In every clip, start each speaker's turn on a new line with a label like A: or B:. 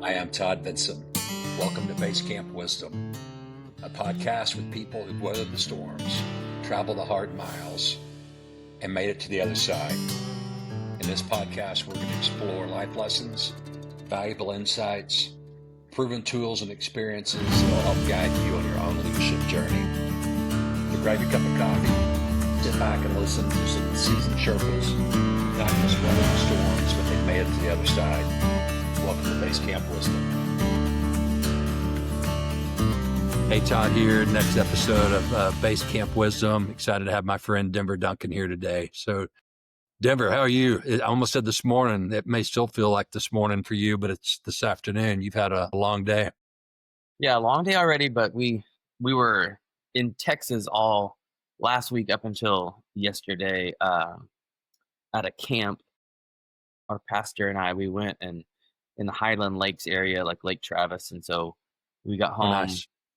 A: I am Todd Vinson. Welcome to Base Camp Wisdom, a podcast with people who've weathered the storms, traveled the hard miles, and made it to the other side. In this podcast, we're going to explore life lessons, valuable insights, proven tools and experiences that will help guide you on your own leadership journey. So grab your cup of coffee, sit back and listen to some seasoned Sherpas who not just weathered the storms, but they've made it to the other side. Welcome to Base Camp Wisdom. Hey, Todd here. Next episode of Base Camp Wisdom. Excited to have my friend Duncan here today. So, Denver, how are you? I almost said this morning. It may still feel like this morning for you, but it's this afternoon. You've had a long day.
B: Yeah, long day already, but we were in Texas all last week up until yesterday at a camp. Our pastor and I, we went and in the Highland Lakes area, like Lake Travis. And so we got home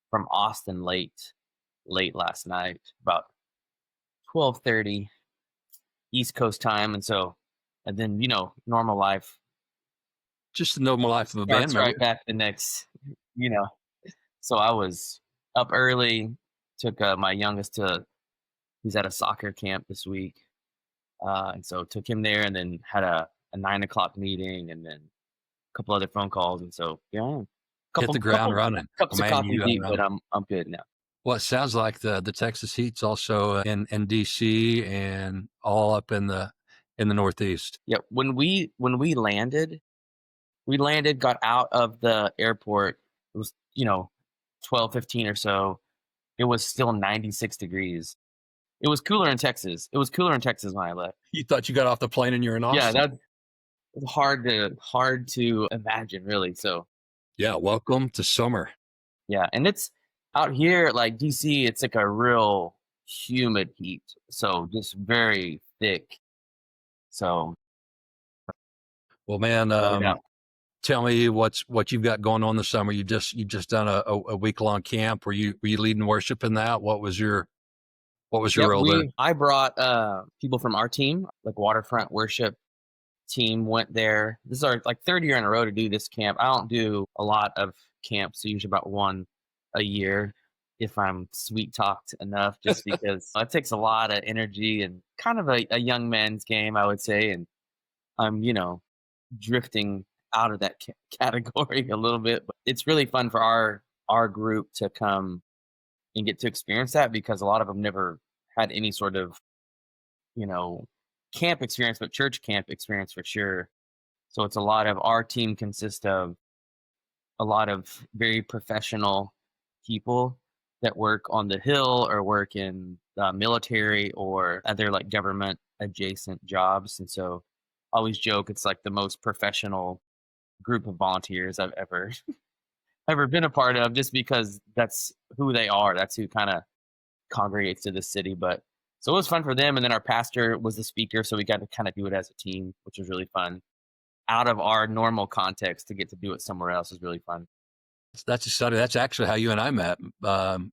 B: from Austin late last night, about 12:30 East Coast time. And then, normal life.
A: Just the normal life of a band
B: That's right back the next, So I was up early, took my youngest he's at a soccer camp this week. And so took him there and then had a 9:00 meeting and then a couple other phone calls. And so,
A: hit the ground running.
B: Cups of coffee deep, but I'm good now.
A: Well, it sounds like the Texas Heat's also in DC and all up in the Northeast.
B: Yeah, when we landed, got out of the airport. It was 12:15 or so. It was still 96 degrees. It was cooler in Texas. It was cooler in Texas when I left.
A: You thought you got off the plane and you're in Austin?
B: Yeah, that's hard to imagine, really. So
A: yeah, welcome to summer.
B: Yeah, and it's out here, like DC, it's like a real humid heat. So just very thick. So
A: well, man, tell me what you've got going on this summer. You've just done a week-long camp. Were you leading worship in that? What was your role there?
B: I brought people from our team, like Waterfront Worship team, went there. This is our third year in a row to do this camp. I don't do a lot of camps, usually about one a year if I'm sweet talked enough, just because it takes a lot of energy and kind of a young man's game, I would say. And I'm, drifting out of that category a little bit, but it's really fun for our group to come and get to experience that, because a lot of them never had any sort of, camp experience, but church camp experience for sure. So it's our team consists of a lot of very professional people that work on the Hill or work in the military or other government adjacent jobs. And so I always joke it's the most professional group of volunteers I've ever been a part of, just because that's who they are. That's who kind of congregates to the city. But so it was fun for them. And then our pastor was the speaker, so we got to kind of do it as a team, which was really fun. Out of our normal context, to get to do it somewhere else is really fun.
A: That's exciting. That's actually how you and I met.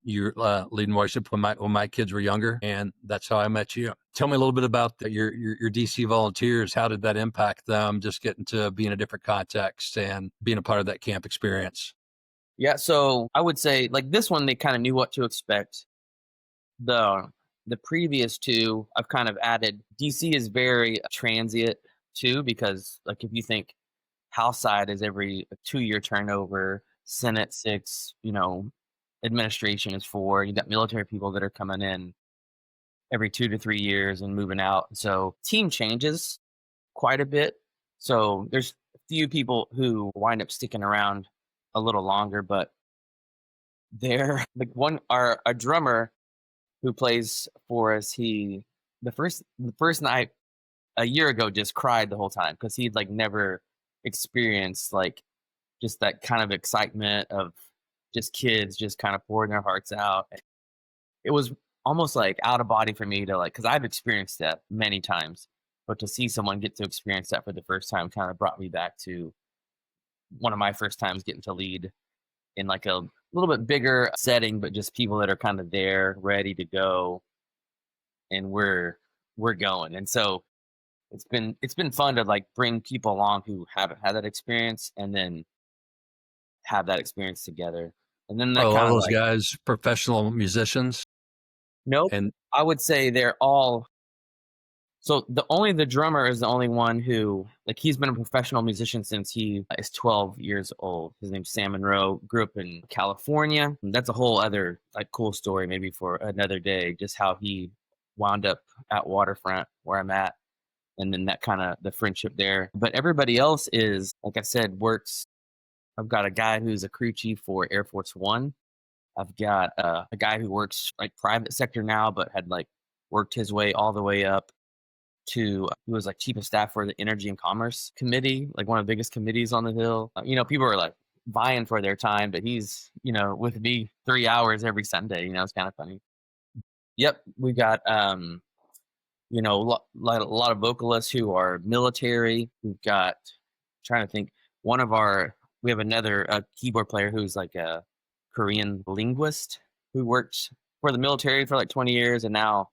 A: You're leading worship when my kids were younger, and that's how I met you. Tell me a little bit about your DC volunteers. How did that impact them, just getting to be in a different context and being a part of that camp experience?
B: Yeah, so I would say this one, they kind of knew what to expect. The previous two, I've kind of added. DC is very transient too, because if you think house side is every 2-year turnover, Senate 6, administration is 4. You got military people that are coming in every 2 to 3 years and moving out. So team changes quite a bit. So there's a few people who wind up sticking around a little longer, but they're our drummer who plays for us, the first night a year ago just cried the whole time, because he'd never experienced just that kind of excitement of just kids just kind of pouring their hearts out. It was almost out of body for me to because I've experienced that many times, but to see someone get to experience that for the first time kind of brought me back to one of my first times getting to lead in a little bit bigger setting, but just people that are kind of there, ready to go, and we're going. And so it's been fun to bring people along who haven't had that experience, and then have that experience together. And then
A: Are
B: that
A: a lot
B: kind
A: of
B: of
A: those
B: like,
A: guys professional musicians?
B: nope,
A: And
B: I would say they're all. So the drummer is the only one who, like, he's been a professional musician since he is 12 years old. His name's Sam Monroe. Grew up in California. And that's a whole other like cool story, maybe for another day. Just how he wound up at Waterfront where I'm at, and then that kind of the friendship there. But everybody else is, like I said, works. I've got a guy who's a crew chief for Air Force One. I've got a guy who works like private sector now, but had like worked his way all the way up to he was like chief of staff for the Energy and Commerce Committee, like one of the biggest committees on the Hill. People are like vying for their time, but he's with me 3 hours every Sunday. It's kind of funny. Yep, we got a lot of vocalists who are military. We've got trying to think. We have another keyboard player who's like a Korean linguist who worked for the military for like 20 years and now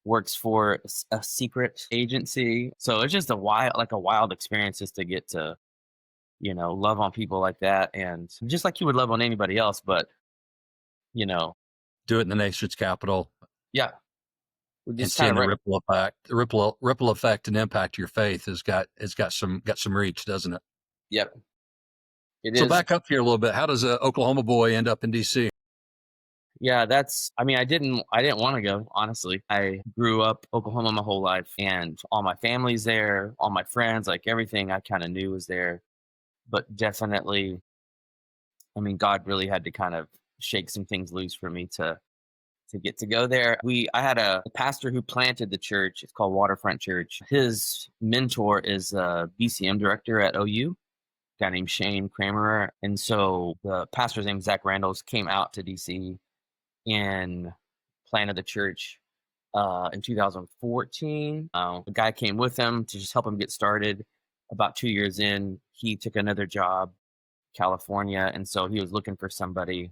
B: works for a secret agency. So it's just a wild experience just to get to, love on people like that. And just like you would love on anybody else, but, you know,
A: do it in the nation's capital
B: yeah, we
A: and
B: just kind
A: seeing
B: of,
A: the ripple effect, ripple effect and impact of your faith has got some reach, doesn't it?
B: yep, it
A: So
B: is.
A: back up here a little bit. How does a Oklahoma boy end up in DC?
B: Yeah, I didn't want to go, honestly. I grew up Oklahoma my whole life and all my family's there, all my friends, like everything I kind of knew was there. But definitely, God really had to kind of shake some things loose for me to get to go there. I had a pastor who planted the church. It's called Waterfront Church. His mentor is a BCM director at OU, a guy named Shane Kramer. And so the pastor's name, Zach Randalls, came out to DC and planted the church in 2014. The guy came with him to just help him get started. About 2 years in, he took another job, California, and so he was looking for somebody.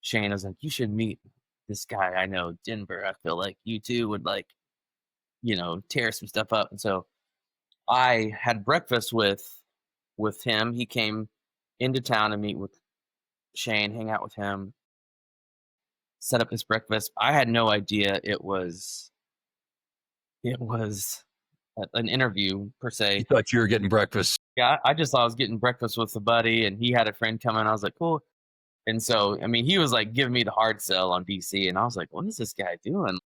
B: Shane was like, "You should meet this guy I know, Denver. I feel like you two would like, tear some stuff up." And so I had breakfast with him. He came into town to meet with Shane, hang out with him, set up this breakfast. I had no idea it was an interview per
A: You
B: se.
A: thought you were getting breakfast.
B: Yeah, I just thought I was getting breakfast with a buddy, and he had a friend coming. I was like, cool. And so, he was like giving me the hard sell on DC, and I was like, what is this guy doing?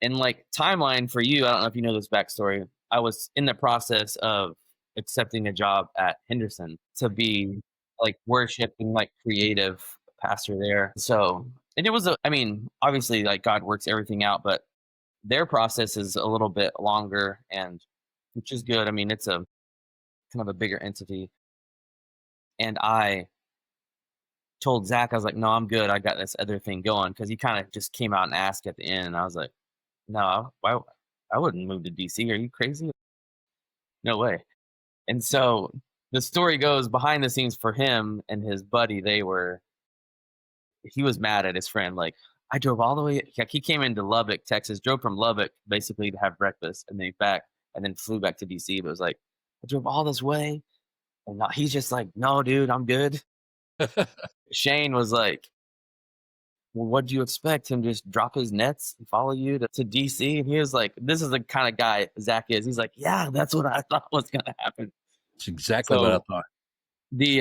B: And like timeline for you, I don't know if you know this backstory. I was in the process of accepting a job at Henderson to be like worship and like creative pastor there. So, and it was obviously like God works everything out, but their process is a little bit longer, and which is good. It's a kind of a bigger entity. And I told Zach, I was like, no, I'm good. I got this other thing going. Cause he kind of just came out and asked at the end. And I was like, no, why? I wouldn't move to DC. Are you crazy? No way. And so the story goes behind the scenes for him and his buddy, he was mad at his friend. Like, I drove all the way. Like, he came into Lubbock, Texas, drove from Lubbock basically to have breakfast and then back and then flew back to DC. But it was like, I drove all this way. And he's just like, no, dude, I'm good. Shane was like, well, what do you expect? Him just drop his nets and follow you to DC? And he was like, this is the kind of guy Zach is. He's like, yeah, that's what I thought was going to happen.
A: It's exactly what I
B: So
A: thought.
B: the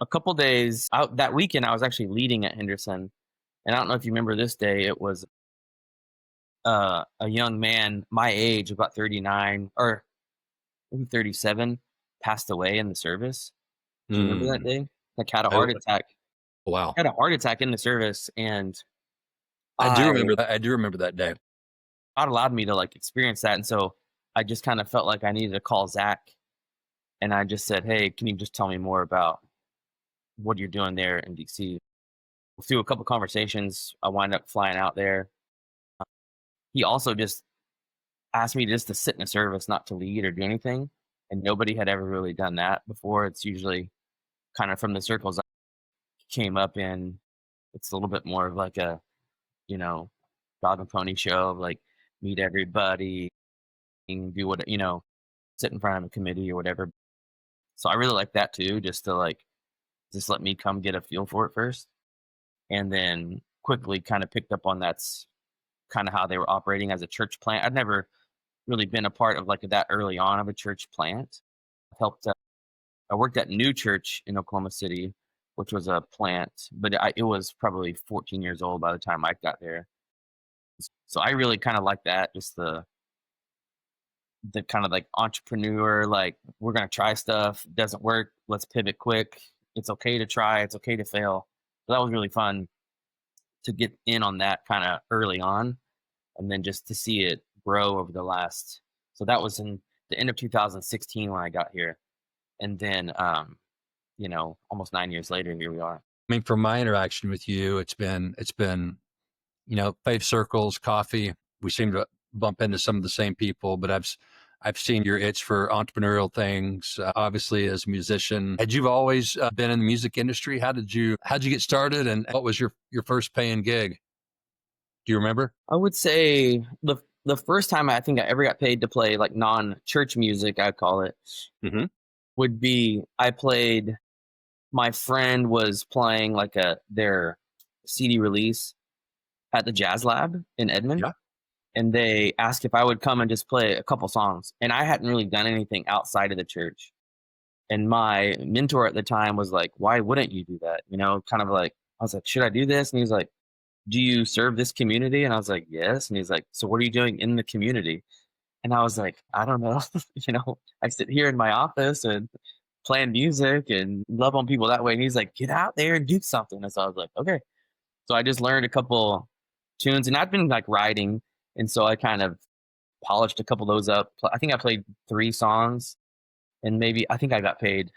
B: a couple days out that weekend, I was actually leading at Henderson. And I don't know if you remember this day. It was a young man my age, about 39 or maybe 37, passed away in the service. Do you remember that day? Like had a heart attack.
A: Wow.
B: Had a heart attack in the service, and
A: I do remember that. I do remember that day.
B: God allowed me to like experience that. And so I just kind of felt like I needed to call Zach, and I just said, hey, can you just tell me more about what you're doing there in DC? Through a couple conversations, I wind up flying out there. He also just asked me just to sit in a service, not to lead or do anything. And nobody had ever really done that before. It's usually kind of from the circles I came up in. It's a little bit more of like a, dog and pony show of like meet everybody and do what, sit in front of a committee or whatever. So I really like that too, just to like just let me come get a feel for it first. And then quickly kind of picked up on that's kind of how they were operating as a church plant. I'd never really been a part of like that early on of a church plant. I helped, I worked at New Church in Oklahoma City, which was a plant, but it was probably 14 years old by the time I got there. So I really kind of like that, just the kind of like entrepreneur, like we're gonna try stuff, doesn't work, let's pivot quick. It's okay to try, it's okay to fail. So that was really fun to get in on that kind of early on, and then just to see it grow over the last. So that was in the end of 2016 when I got here, and then almost 9 years later, here we are.
A: I mean, from my interaction with you, it's been faith circles, coffee. We seem to bump into some of the same people, but I've seen your itch for entrepreneurial things. Obviously, as a musician, had you always been in the music industry? How'd you get started, and what was your first paying gig? Do you remember?
B: I would say the first time I think I ever got paid to play like non-church music, I call it,
A: Mm-hmm.
B: would be I played. My friend was playing like their CD release at the Jazz Lab in Edmond,
A: Yeah.
B: and they asked if I would come and just play a couple songs. And I hadn't really done anything outside of the church. And my mentor at the time was like, "Why wouldn't you do that?" Kind of like, I was like, "Should I do this?" And he was like, "Do you serve this community?" And I was like, "Yes." And he's like, "So what are you doing in the community?" And I was like, "I don't know." I sit here in my office and playing music and love on people that way. And he's like, "Get out there and do something." And so I was like, "Okay." So I just learned a couple tunes, and I've been like writing. And so I kind of polished a couple of those up. I think I played 3 songs, and maybe I think I got paid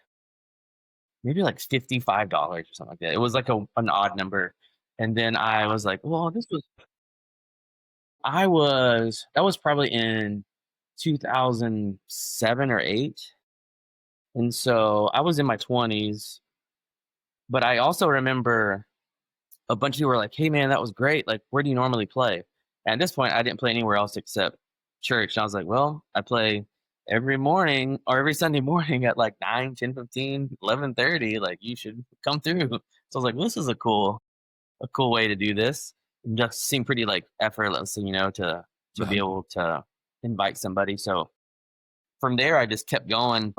B: maybe like $55 or something like that. It was like an odd number. And then I was like, well, that was probably in 2007 or 8. And so I was in my 20s, but I also remember a bunch of people were like, "Hey man, that was great. Like, where do you normally play?" And at this point, I didn't play anywhere else except church. And I was like, "Well, I play every morning or every Sunday morning at like 9, 10, 15, 11:30. Like, you should come through." So I was like, well, "This is a cool way to do this." It just seemed pretty like effortless, to be
A: Uh-huh.
B: able to invite somebody. So from there, I just kept going,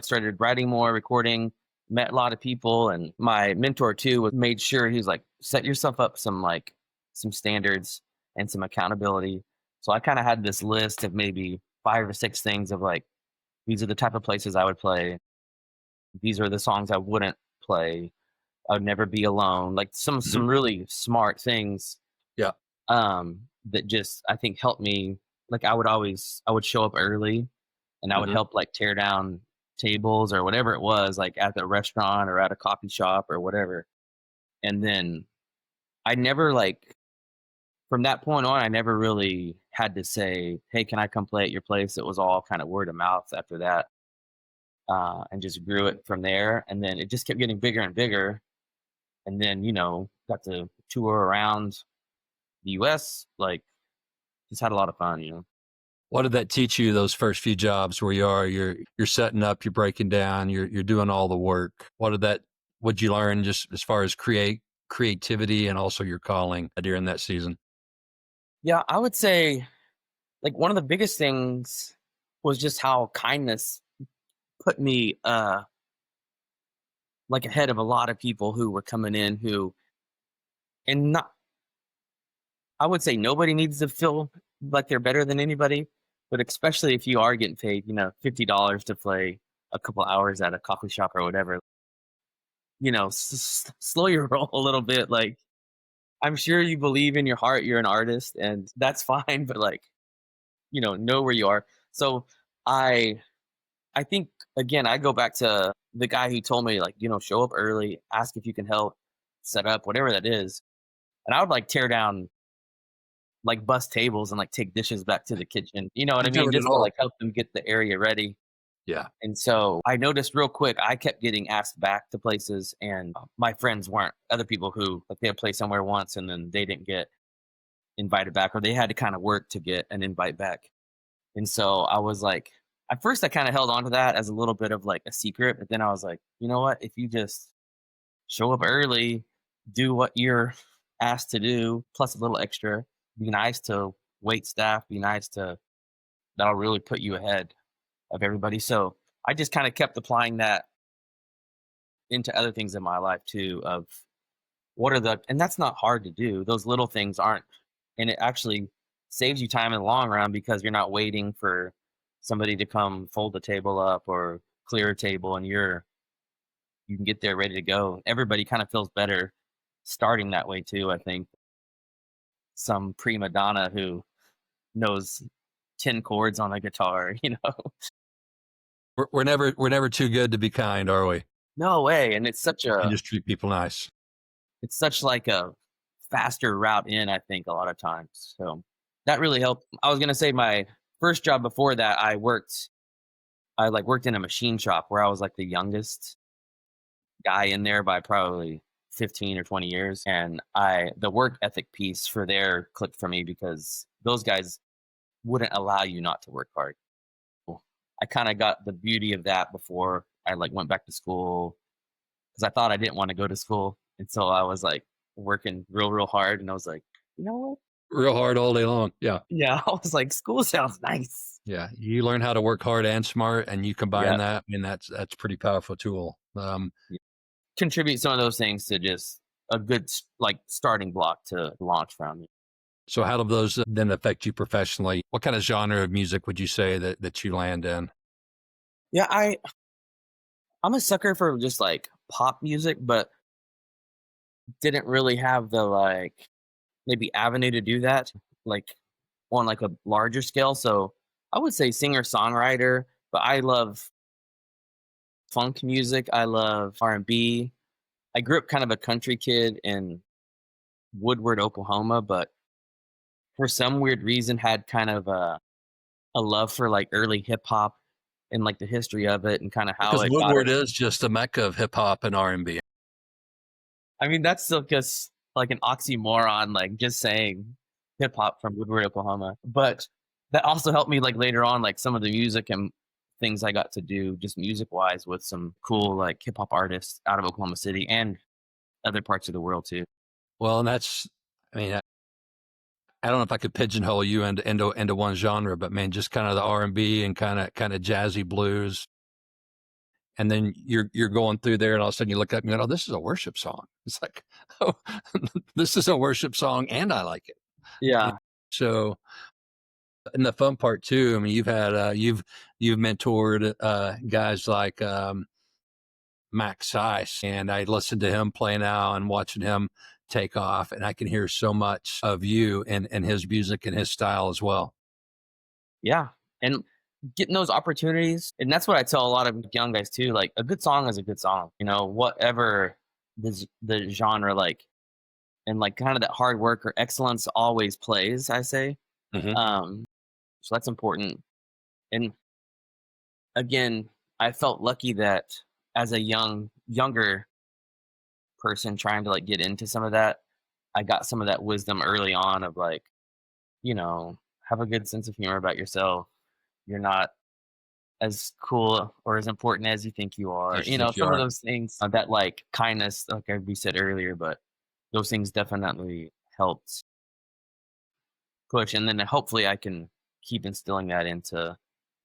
B: started writing more, recording, met a lot of people. And my mentor too was made sure he was like, set yourself up some standards and some accountability. So I kind of had this list of maybe 5 or 6 things of like, these are the type of places I would play. These are the songs I wouldn't play. I would never be alone. Like
A: Hmm.
B: some really smart things
A: Yeah.
B: that just I think helped me. Like I would show up early, and I would
A: Hmm.
B: help like tear down tables or whatever it was, like at the restaurant or at a coffee shop or whatever. And then I never like from that point on, I never really had to say, "Hey, can I come play at your place?" It was all kind of word of mouth after that, and just grew it from there. And then it just kept getting bigger and bigger. And then got to tour around the U.S. Like just had a lot of fun.
A: What did that teach you? Those first few jobs where you're setting up, you're breaking down, you're doing all the work. What'd you learn just as far as creativity and also your calling during that season?
B: Yeah, I would say like one of the biggest things was just how kindness put me like ahead of a lot of people who were coming in who and not I would say nobody needs to feel like they're better than anybody, but especially if you are getting paid, $50 to play a couple hours at a coffee shop or whatever, slow your roll a little bit. Like I'm sure you believe in your heart you're an artist and that's fine, but like, know where you are. So I I think again, I go back to the guy who told me like, show up early, ask if you can help set up whatever that is. And I would like tear down like bust tables and like take dishes back to the kitchen. You know what I
A: You do
B: mean?
A: it
B: Just to
A: all.
B: like help them get the area ready.
A: Yeah.
B: And so I noticed real quick, I kept getting asked back to places, and my friends weren't. Other people who like they had played somewhere once and then they didn't get invited back, or they had to kind of work to get an invite back. And so I was like, at first I kind of held on to that as a little bit of like a secret, but then I was like, you know what? If you just show up early, do what you're asked to do, plus a little extra. Be nice to wait staff, be nice to that'll really put you ahead of everybody. So I just kind of kept applying that into other things in my life too of what are the and that's not hard to do. Those little things aren't and it actually saves you time in the long run because you're not waiting for somebody to come fold the table up or clear a table and you can get there ready to go. Everybody kind of feels better starting that way too, I think. Some prima donna who knows 10 chords on a guitar, you know.
A: We're never too good to be kind, are we?
B: No way. And
A: And just treat people nice.
B: it's such like a faster route in, I think, a lot of times. So that really helped. I was gonna say my first job before that, I like worked in a machine shop where I was like the youngest guy in there by probably 15 or 20 years. And the work ethic piece for there clicked for me because those guys wouldn't allow you not to work hard. I kind of got the beauty of that before I like went back to school because I thought I didn't want to go to school. And so I was like working real hard. And I was like, you know what?
A: Real hard all day long. Yeah.
B: Yeah. I was like, school sounds nice.
A: Yeah. You learn how to work hard and smart, and you combine
B: Yeah.
A: that, and that's pretty powerful tool.
B: Contribute some of those things to just a good like starting block to launch from.
A: So how do those then affect you professionally? What kind of genre of music would you say that you land in?
B: Yeah, I'm a sucker for just like pop music, but didn't really have the like maybe avenue to do that like on like a larger scale. So I would say singer songwriter, but I love funk music. I love R&B. I grew up kind of a country kid in Woodward, Oklahoma, but for some weird reason had kind of a love for like early hip hop and like the history of it and kind of how
A: Because
B: it got
A: Woodward
B: it.
A: is just a mecca of hip hop and R&B.
B: I mean, that's still just like an oxymoron, like just saying hip hop from Woodward, Oklahoma. But that also helped me like later on, like some of the music and things I got to do just music wise with some cool like hip hop artists out of Oklahoma City and other parts of the world too.
A: Well, and I mean, I don't know if I could pigeonhole you into one genre, but man, just kind of the R&B and kind of jazzy blues. And then you're going through there, and all of a sudden you look up and you go, "Oh, this is a worship song." It's like, "Oh, this is a worship song, and I like it."
B: Yeah.
A: So, and the fun part too. I mean, you've mentored guys like Max Sice, and I listened to him play now and watching him take off, and I can hear so much of you and his music and his style as well.
B: Yeah. And getting those opportunities. And that's what I tell a lot of young guys too. Like a good song is a good song, you know, whatever the genre like, and like kind of that hard work or excellence always plays, I say.
A: Mhm.
B: So that's important. And again, I felt lucky that as a younger person trying to like get into some of that, I got some of that wisdom early on of like, you know, have a good sense of humor about yourself. You're not as cool or as important as you think you are.
A: As you
B: You know,
A: think you
B: some of
A: are.
B: those things that like kindness, like we said earlier, but those things definitely helped push. And then hopefully I can keep instilling that into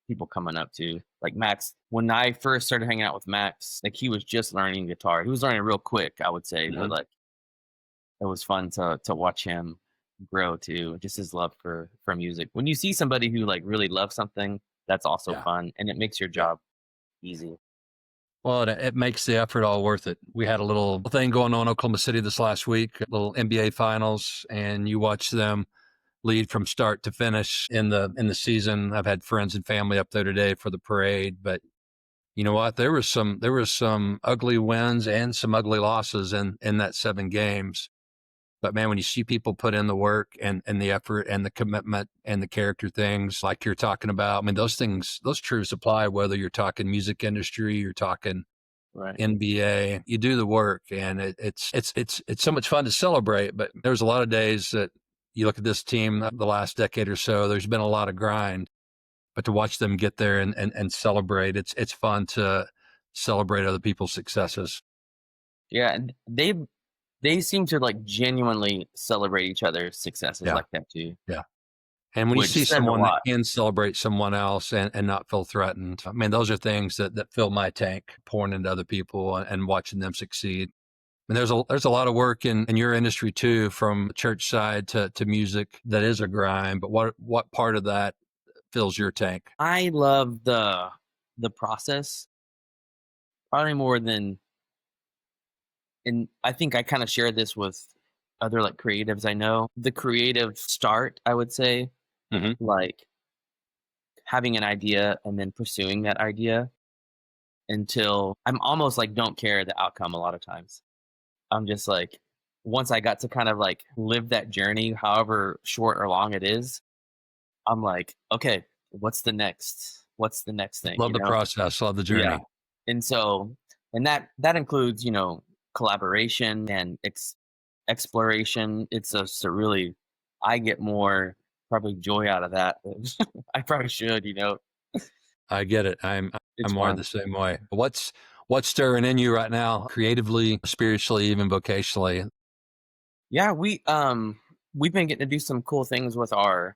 B: people coming up to like Max. When I first started hanging out with Max, like he was just learning guitar. He was learning real quick, I would say, but
A: Mhm.
B: like it was fun to watch him grow too. Just his love for music. When you see somebody who like really loves something, that's also
A: Yeah.
B: fun and it makes your
A: Yeah.
B: job easy.
A: Well, it makes the effort all worth it. We had a little thing going on in Oklahoma City this last week, little NBA finals, and you watch them lead from start to finish in the season. I've had friends and family up there today for the parade, but you know what? There was some ugly wins and some ugly losses in that 7 games. But man, when you see people put in the work and the effort and the commitment and the character things like you're talking about, I mean, those things, those truths apply whether you're talking music industry, you're talking
B: Right.
A: NBA. You do the work, and it's so much fun to celebrate. But there's a lot of days that you look at this team the last decade or so. There's been a lot of grind, but to watch them get there and celebrate, it's fun to celebrate other people's successes.
B: Yeah, and they seem to like genuinely celebrate each other's successes
A: Yeah.
B: like that too,
A: Yeah. And when you
B: which
A: see
B: says a
A: someone that
B: lot.
A: can celebrate someone else and not feel threatened, I mean, those are things that fill my tank, pouring into other people and watching them succeed. And there's a lot of work in your industry too, from the church side to music that is a grind. But what part of that fills your tank?
B: I love the process probably more than, and I think I kind of share this with other like creatives I know. The creative start, I would say,
A: Hmm.
B: like having an idea and then pursuing that idea until I'm almost like don't care the outcome a lot of times. I'm just like, once I got to kind of like live that journey, however short or long it is, I'm like, okay, what's the next? What's the next thing?
A: Love
B: You
A: the
B: know?
A: process, love the
B: Yeah.
A: journey.
B: And so, and that includes, collaboration and exploration. It's a really, I get more probably joy out of that than I probably should.
A: I get it.
B: It's
A: I'm wired
B: fun.
A: the same way. What's stirring in you right now, creatively, spiritually, even vocationally?
B: Yeah, we've been getting to do some cool things with our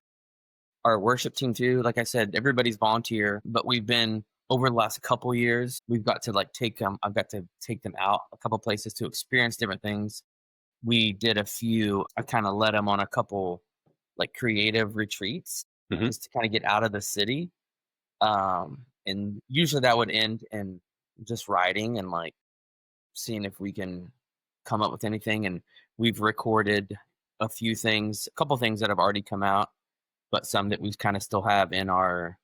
B: worship team too. Like I said, everybody's volunteer, but we've been over the last couple years, we've got to like take them. I've got to take them out a couple places to experience different things. We did a few. I kind of led them on a couple like creative retreats
A: Hmm.
B: just to kind of get out of the city. And usually that would end in just writing and like seeing if we can come up with anything. And we've recorded a few things, a couple things that have already come out, but some that we kind of still have in our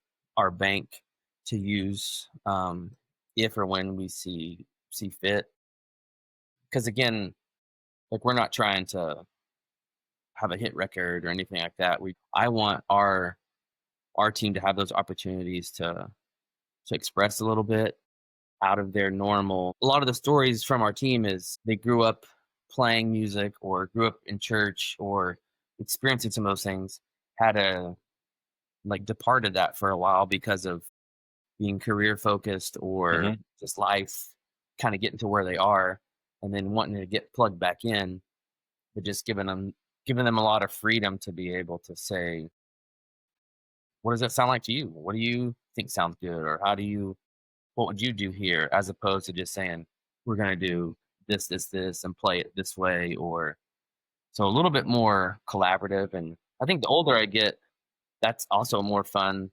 B: bank to use if or when we see fit. Because again, like we're not trying to have a hit record or anything like that. I want our team to have those opportunities to express a little bit out of their normal. A lot of the stories from our team is they grew up playing music or grew up in church or experiencing some of those things, had a like departed that for a while because of being career focused or
A: Hmm.
B: just life kind of getting to where they are and then wanting to get plugged back in, but just giving them a lot of freedom to be able to say, what does that sound like to you? What do you think sounds good? Or what would you do here? As opposed to just saying, we're gonna do this and play it this way, or so a little bit more collaborative. And I think the older I get, that's also more fun.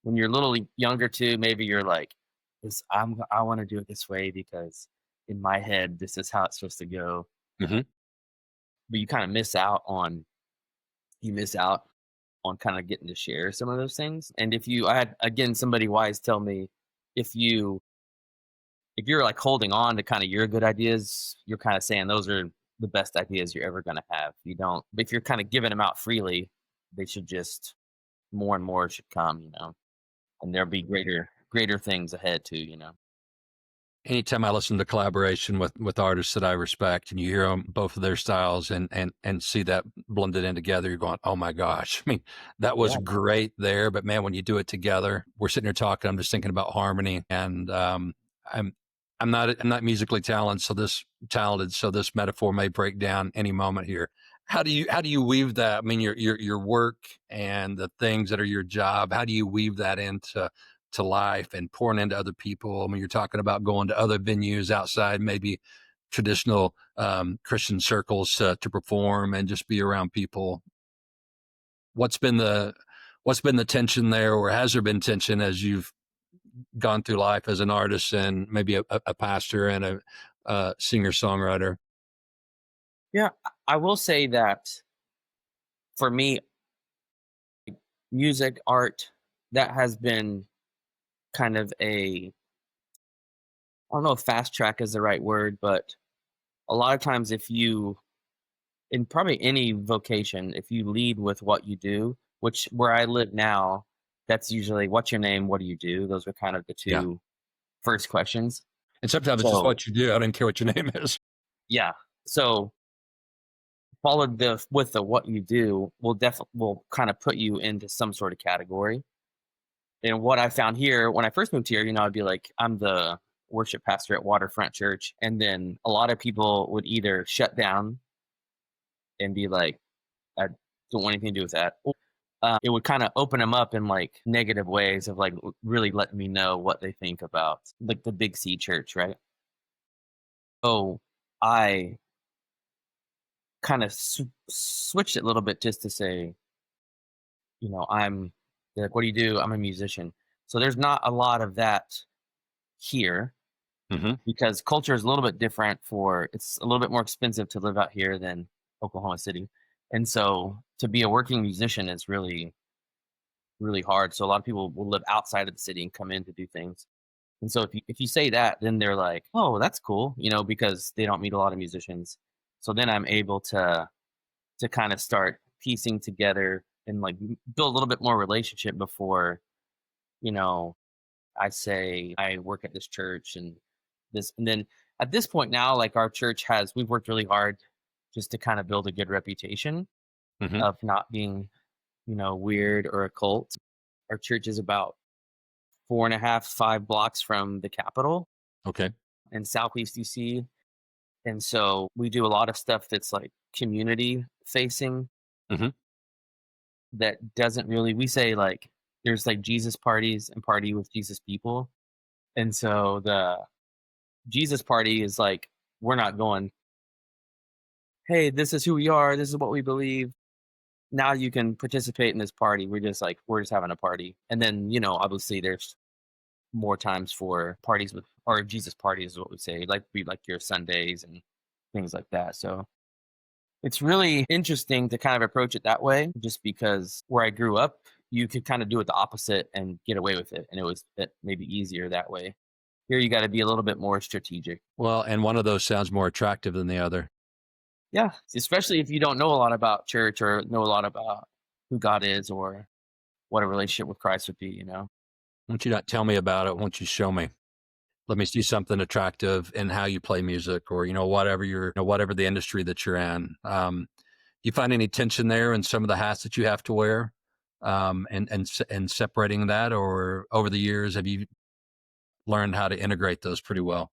B: When you're a little younger too, maybe you're like, I want to do it this way because in my head this is how it's supposed to go.
A: Hmm.
B: But you miss out on kind of getting to share some of those things. And I had again somebody wise tell me, if if you're like holding on to kind of your good ideas, you're kind of saying those are the best ideas you're ever going to have. You don't, but if you're kind of giving them out freely, they should just more and more should come, and there'll be greater things ahead too.
A: Anytime I listen to collaboration with artists that I respect, and you hear them, both of their styles, and see that blended in together, you're going, oh my gosh! I mean, that was
B: Yeah,
A: great there, but man, when you do it together, we're sitting here talking. I'm just thinking about harmony, and I'm I'm not musically talented, so this metaphor may break down any moment here. How do you weave that? I mean, your work and the things that are your job. How do you weave that into to life and pouring into other people? I mean, you're talking about going to other venues outside, maybe traditional Christian circles to perform and just be around people. What's been the what's been the tension there, or has there been tension as you've gone through life as an artist and maybe a pastor and a singer songwriter?
B: yeah. I will say that for me, music, art, that has been kind of I don't know if fast track is the right word, but a lot of times if you, in probably any vocation, if you lead with what you do, which where I live now, that's usually what's your name, what do you do? Those are kind of the
A: Yeah,
B: two first questions.
A: and sometimes it's just
B: So
A: what you do. I don't care what your name is.
B: yeah. So followed with the what you do will kind of put you into some sort of category. And what I found here when I first moved here, I'd be like, I'm worship pastor at Waterfront Church. And then a lot of people would either shut down and be like, I don't want anything to do with that. It would kind of open them up in like negative ways of like really letting me know what they think about like the Big C church, right? So I kind of switched it a little bit just to say, they're like, what do you do? I'm a musician. So there's not a lot of that here
A: Mm-hmm.
B: because culture is a little bit different it's a little bit more expensive to live out here than Oklahoma City. And so to be a working musician is really, really hard. So a lot of people will live outside of the city and come in to do things. And so if you say that, then they're like, oh, that's cool, because they don't meet a lot of musicians. So then I'm able to kind of start piecing together and like build a little bit more relationship before, you know, I say I work at this church and this, and then at this point now, like our church we've worked really hard just to kind of build a good reputation
A: Mm-hmm.
B: of not being, weird or a cult. Our church is about 4.5, 5 blocks from the Capitol
A: Okay.
B: in Southeast DC. And so we do a lot of stuff that's like community facing
A: Mm-hmm.
B: that doesn't really, we say like, there's like Jesus parties and party with Jesus people. And so the Jesus party is like, we're not going, hey, this is who we are. This is what we believe. Now you can participate in this party. We're just having a party. And then, obviously there's more times for parties or Jesus parties is what we say, like be like your Sundays and things like that. So it's really interesting to kind of approach it that way, just because where I grew up, you could kind of do it the opposite and get away with it. And it maybe easier that way. Here, you got to be a little bit more strategic.
A: Well, and one of those sounds more attractive than the other.
B: Yeah, especially if you don't know a lot about church or know a lot about who God is or what a relationship with Christ would be,
A: Why don't you not tell me about it? Why don't you show me? Let me see something attractive in how you play music, or whatever the industry that you're in. You find any tension there in some of the hats that you have to wear, and separating that, or over the years have you learned how to integrate those pretty well?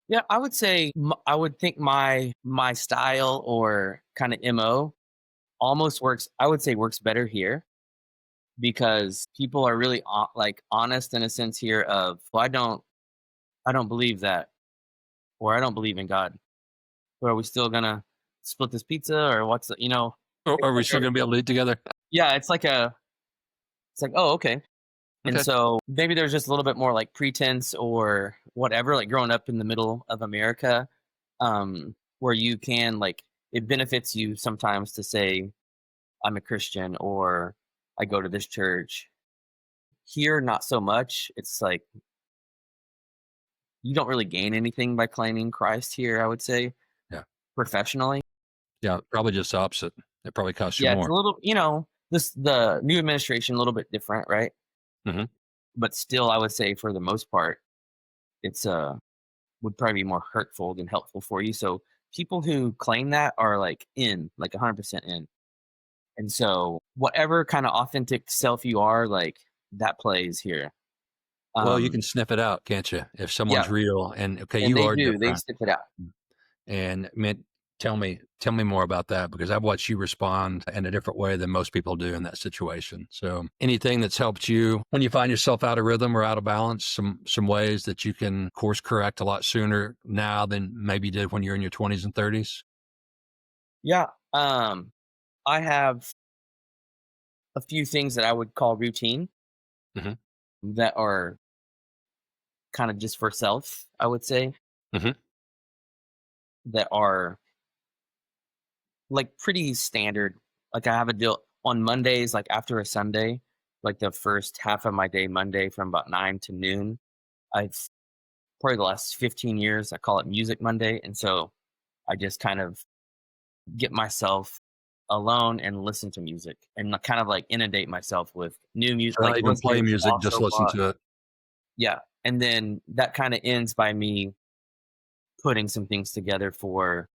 B: Yeah, I would say I would think my style or kind of MO almost works. I would say works better here because people are really like honest in a sense here of, well, I don't believe that, or I don't believe in God. Or are we still gonna split this pizza, or what's
A: Or
B: it's
A: are we
B: like
A: still going to be able to eat together?
B: yeah, it's like, oh, okay. And
A: Okay.
B: so maybe there's just a little bit more like pretense or whatever, like growing up in the middle of America, where you can like, it benefits you sometimes to say, I'm a Christian or I go to this church. Here, not so much. It's like you don't really gain anything by claiming Christ here, I would say,
A: Yeah.
B: professionally.
A: Yeah. Probably just the opposite. It probably costs you
B: Yeah, it's
A: more.
B: a little, the new administration a little bit different, right?
A: Mm-hmm.
B: But still, I would say for the most part, it's would probably be more hurtful than helpful for you. So people who claim that are like 100% in. And so whatever kind of authentic self you are, like that plays here.
A: Well, you
B: Um,
A: can sniff it out, can't you? If someone's
B: yeah,
A: real and okay,
B: and
A: you
B: they
A: are
B: do. They
A: different.
B: stick it out.
A: And man, tell me more about that, because I've watched you respond in a different way than most people do in that situation. So anything that's helped you when you find yourself out of rhythm or out of balance, some ways that you can course correct a lot sooner now than maybe you did when you're in your 20s and 30s?
B: Yeah. I have a few things that I would call routine
A: Hmm.
B: that are kind of just for self, I would say,
A: Hmm.
B: that are like pretty standard. Like I have a deal on Mondays, like after a Sunday, like the first half of my day, Monday from about 9 to noon. I've probably the last 15 years, I call it Music Monday. And so I just kind of get myself alone and listen to music and kind of like inundate myself with new music,
A: So
B: like
A: not even play
B: listening to
A: music, just
B: also
A: listen to it.
B: yeah. And then that kind of ends by me putting some things together for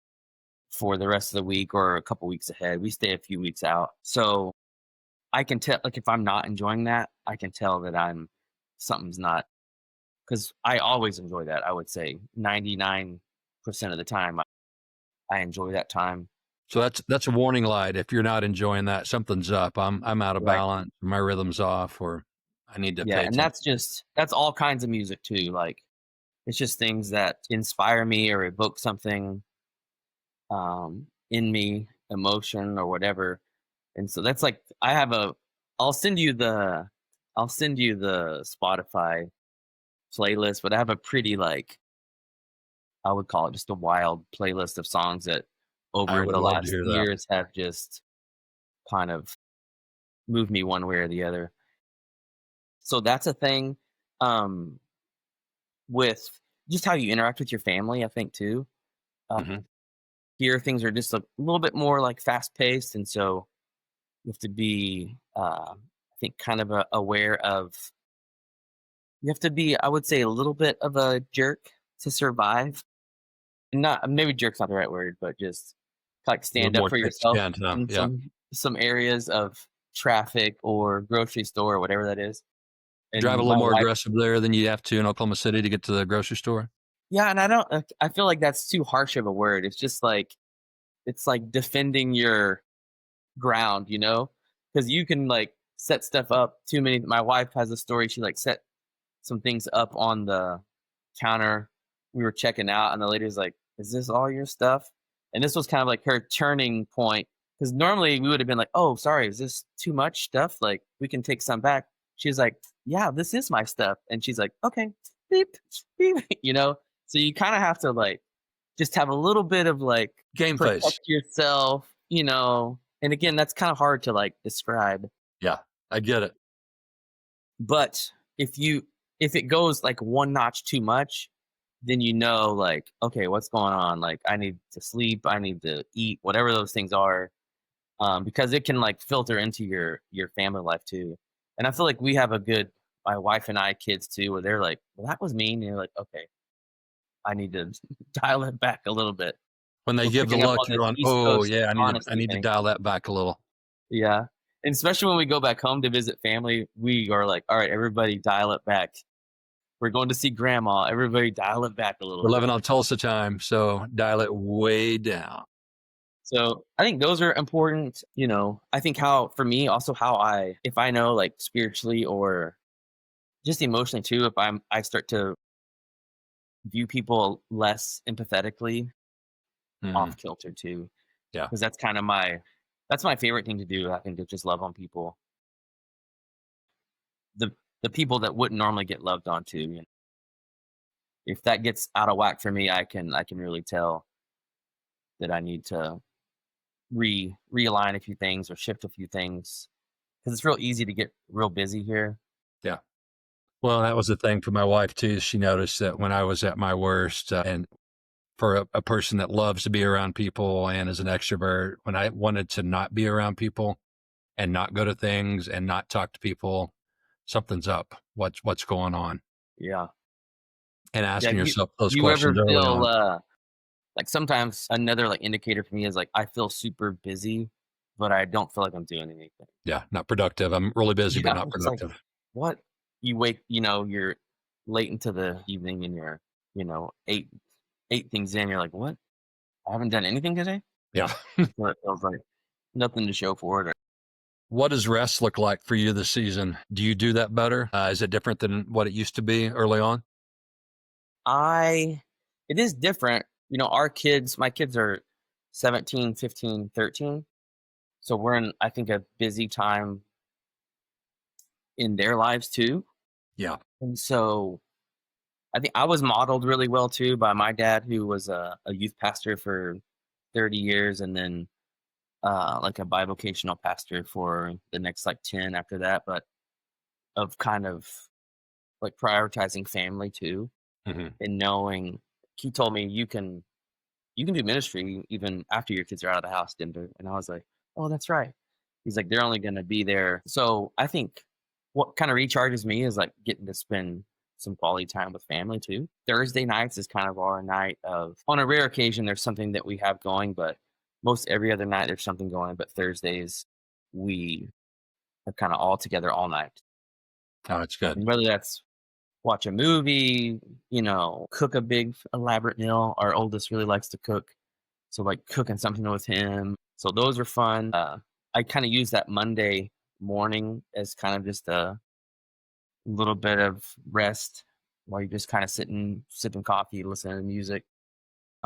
B: the rest of the week or a couple weeks ahead. We stay a few weeks out. So I can tell, like, if I'm not enjoying that, I can tell that something's not because I always enjoy that. I would say 99% of the time, I enjoy that time.
A: So that's a warning light. If you're not enjoying that, something's up. I'm out of
B: Right.
A: balance. My rhythm's off, or I need to
B: Yeah,
A: pay
B: and
A: attention.
B: that's all kinds of music too. Like it's just things that inspire me or evoke something in me, emotion or whatever. And so that's like I have a. I'll send you the. I'll send you the Spotify playlist, but I have a pretty like I would call it just a wild playlist of songs that
A: I
B: over
A: would
B: the
A: love to
B: last
A: hear that.
B: years have just kind of moved me one way or the other. So that's a thing um, with just how you interact with your family, I think too. Uh,
A: Hmm.
B: Here, things are just a little bit more like fast paced, and so you have to be, I think, kind of aware of. You have to be, I would say, a little bit of a jerk to survive. Not maybe jerk's not the right word, but just like
A: A little
B: stand up
A: more
B: for
A: thick
B: yourself
A: skinned, huh?
B: in
A: Yeah.
B: some areas of traffic or grocery store or whatever that is.
A: Drive a
B: And
A: little
B: my
A: more
B: wife,
A: aggressive there than you have to in Oklahoma City to get to the grocery store.
B: yeah, and I don't. I feel like that's too harsh of a word. It's just like it's like defending your ground, because you can like set stuff up too many. My wife has a story. She like set some things up on the counter. We were checking out, and the lady's like, "Is this all your stuff?" And this was kind of like her turning point because normally we would have been like, "Oh, sorry, is this too much stuff? Like, we can take some back." She's like, "Yeah, this is my stuff," and she's like, "Okay, beep, beep," So you kind of have to like just have a little bit of like
A: Game face.
B: protect yourself, And again, that's kind of hard to like describe.
A: Yeah, I get it.
B: But if it goes like one notch too much, then like, okay, what's going on? Like I need to sleep, I need to eat, whatever those things are. Because it can like filter into your family life too. And I feel like we have a good my wife and I kids too, where they're like, well, that was mean. And you're like, okay, I need to dial it back a little bit.
A: When they
B: We're
A: give the
B: picking up
A: look,
B: on
A: you're
B: this
A: going,
B: East
A: "Oh
B: Coast
A: yeah, I
B: honesty
A: need to
B: thing.
A: dial that back a little."
B: Yeah. And especially when we go back home to visit family, we are like, all right, everybody dial it back. We're going to see grandma. Everybody dial it back a little
A: We're
B: bit.
A: living on Tulsa time, so dial it way down.
B: So I think those are important. I think how, for me, also if I know like spiritually or just emotionally too, if I start to view people less empathetically,
A: Mm,
B: off kilter too.
A: yeah.
B: Because that's my favorite thing to do. I think to just love on people. The, the people that wouldn't normally get loved on too. If that gets out of whack for me, I can really tell that I need to realign a few things or shift a few things because it's real easy to get real busy here.
A: Yeah. Well, that was the thing for my wife too. She noticed that when I was at my worst, and for a person that loves to be around people and is an extrovert, when I wanted to not be around people and not go to things and not talk to people, something's up. What's going on?
B: Yeah,
A: And
B: yeah.
A: asking
B: You
A: yourself those
B: you ever
A: questions early
B: feel
A: on.
B: like sometimes another like indicator for me is like I feel super busy, but I don't feel like I'm doing anything.
A: Yeah, not productive. I'm really busy, but
B: Yeah,
A: not
B: it's like
A: productive.
B: what you wake, you're late into the evening and you're eight things in. You're like, what? I haven't done anything today.
A: Yeah.
B: So it feels like nothing to show for it.
A: What does rest look like for you this season? Do you do that better? Is it different than what it used to be early on?
B: I it is different. My kids are 17, 15, 13. So we're in I think a busy time in their lives too.
A: Yeah.
B: And so I think I was modeled really well too by my dad who was a youth pastor for 30 years and then like a bivocational pastor for the next like 10 after that, but of kind of like prioritizing family too
A: Hmm.
B: and knowing he told me you can do ministry even after your kids are out of the house, Denver. And I was like, oh, that's right. He's like, they're only going to be there. So I think what kind of recharges me is like getting to spend some quality time with family too. Thursday nights is kind of our night of, on a rare occasion, there's something that we have going, but most every other night there's something going. But Thursdays, we are kind of all together all night.
A: Oh, it's good.
B: And whether that's watch a movie, cook a big elaborate meal. Our oldest really likes to cook. So like cooking something with him. So those are fun. I kind of use that Monday morning as kind of just a little bit of rest while you're just kind of sitting, sipping coffee, listening to music.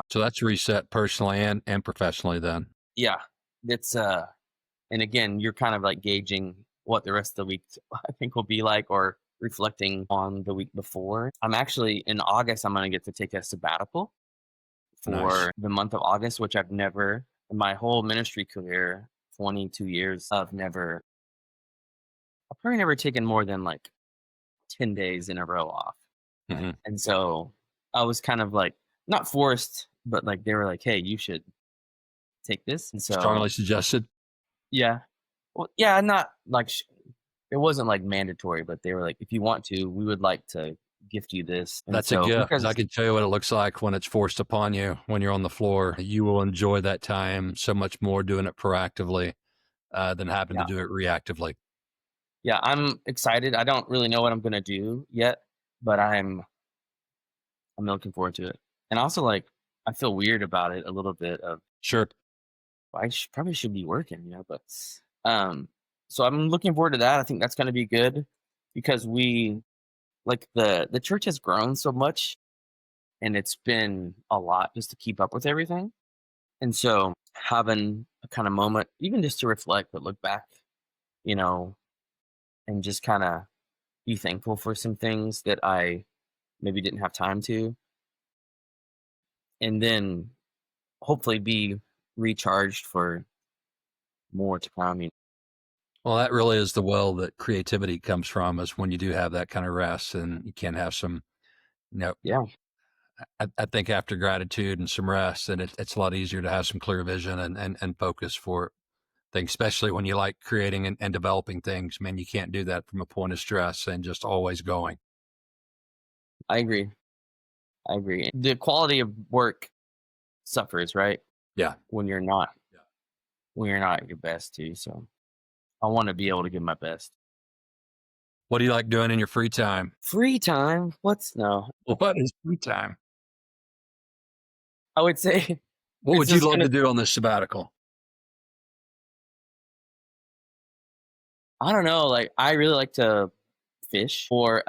A: So that's reset personally and professionally then.
B: Yeah. It's and again, you're kind of like gauging what the rest of the week I think will be like or reflecting on the week before. I'm actually in August, I'm gonna get to take a sabbatical
A: Nice.
B: for the month of August, which I've never in my whole ministry career, 22 years, I've probably never taken more than like 10 days in a row off.
A: Hmm.
B: And so I was kind of like not forced, but like they were like, "Hey, you should take this." And so
A: Strongly suggested.
B: yeah, well, yeah, not like it wasn't like mandatory, but they were like, "If you want to, we would like to gift you this." And
A: That's a
B: so
A: gift, 'cause I
B: because
A: can tell you what it looks like when it's forced upon you when you're on the floor. You will enjoy that time so much more doing it proactively than having to
B: yeah,
A: do it reactively.
B: yeah, I'm excited. I don't really know what I'm gonna do yet, but I'm looking forward to it. And also like I feel weird about it a little bit of
A: Sure.
B: probably should be working, but um so I'm looking forward to that. I think that's gonna be good because we like the church has grown so much and it's been a lot just to keep up with everything. And so having a kind of moment, even just to reflect but look back, you know, and just kind of be thankful for some things that I maybe didn't have time to, and then hopefully be recharged for more to come.
A: Well, that really is the well that creativity comes from, is when you do have that kind of rest and you can have some, you know,
B: Yeah,
A: I think after gratitude and some rest, and it's a lot easier to have some clear vision and focus for things, especially when you like creating and developing things. Man, you can't do that from a point of stress and just always going.
B: I agree. I agree. The quality of work suffers, right?
A: Yeah.
B: When you're not when you're not at your best too. So I want to be able to give my best.
A: What do you like doing in your free time?
B: Free time? What's no?
A: What is free time?
B: I would say
A: What
B: it's
A: would you
B: just
A: love
B: gonna
A: to do on this sabbatical?
B: I don't know, like I really like to fish or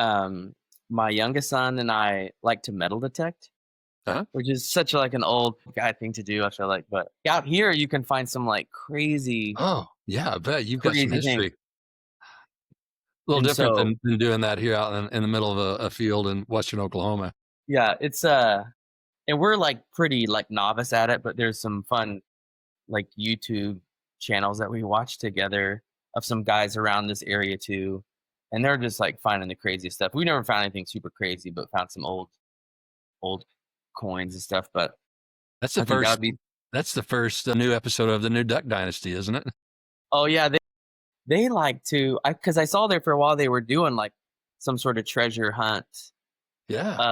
B: my youngest son and I like to metal detect,
A: Huh?
B: which is such like an old guy thing to do, I feel like. But out here you can find some like crazy,
A: Oh, yeah, I bet you've got some
B: crazy things.
A: history. A little
B: And
A: different
B: so
A: than doing that here out in the middle of a field in western Oklahoma.
B: yeah, it's and we're like pretty like novice at it, but there's some fun like YouTube channels that we watch together of some guys around this area too. And they're just like finding the craziest stuff. We never found anything super crazy, but found some old coins and stuff. But
A: That's the
B: I think that
A: first
B: would be
A: that's the first new episode of the new Duck Dynasty, isn't it?
B: oh yeah, they like to because I saw there for a while they were doing like some sort of treasure hunt
A: Yeah.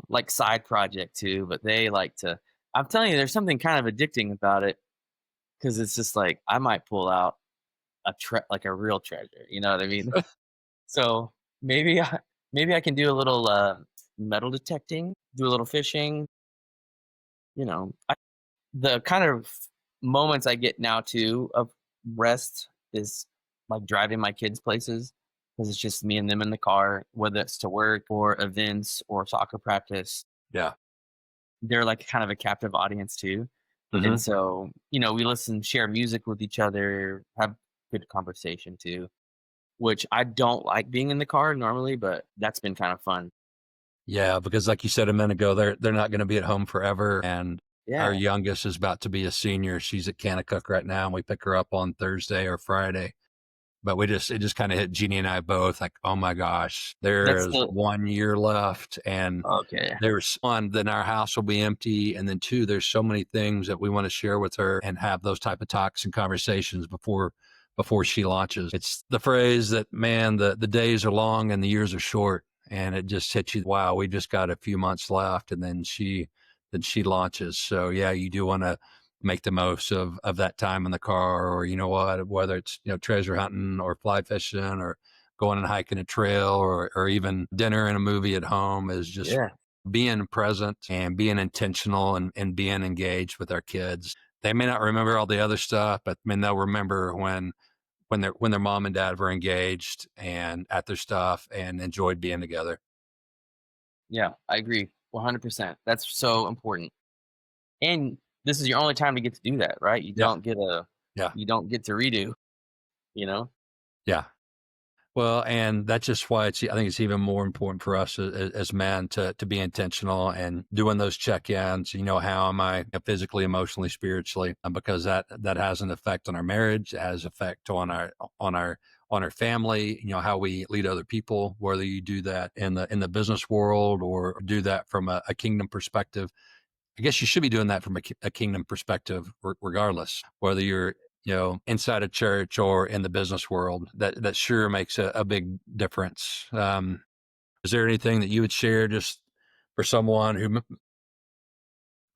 B: like side project too, but they like to I'm telling you, there's something kind of addicting about it because it's just like I might pull out like a real treasure. You know what I mean? So maybe maybe I can do a little metal detecting, do a little fishing. The kind of moments I get now too of rest is like driving my kids places because it's just me and them in the car, whether it's to work or events or soccer practice.
A: Yeah.
B: They're like kind of a captive audience too. And
A: Mhm.
B: so, we listen, share music with each other, have good conversation too, which I don't like being in the car normally, but that's been kind of fun.
A: Yeah, because like you said a minute ago, they're not gonna be at home forever, and our
B: Yeah.
A: youngest is about to be a senior. She's at Kanakuk right now, and we pick her up on Thursday or Friday. But it just kinda hit Jeannie and I both like, "Oh my gosh, there
B: That's
A: is
B: the
A: 1 year left, and
B: okay.
A: there's 1, then our house will be empty, and then 2, there's so many things that we wanna share with her and have those type of talks and conversations before she launches." It's the phrase that, man, the days are long and the years are short, and it just hits you, wow, we just got a few months left, and then she launches. So, yeah, you do wanna make the most of that time in the car, or, you know what, whether it's, treasure hunting or fly fishing or going and hiking a trail or even dinner and a movie at home is just
B: Yeah.
A: being present and being intentional and being engaged with our kids. They may not remember all the other stuff, but I mean, they'll remember when their mom and dad were engaged and at their stuff and enjoyed being together.
B: Yeah, I agree 100%. That's so important. And this is your only time to get to do that, right? You
A: Yeah.
B: don't get a
A: Yeah.
B: you don't get to redo, you know?
A: Yeah. Well, and that's just why I think it's even more important for us as men to be intentional and doing those check-ins. How am I physically, emotionally, spiritually? Because that has an effect on our marriage, it has effect on our family. How we lead other people, whether you do that in the business world or do that from a kingdom perspective. I guess you should be doing that from a kingdom perspective, regardless, whether you're inside a church or in the business world. That sure makes a big difference. Is there anything that you would share just for someone who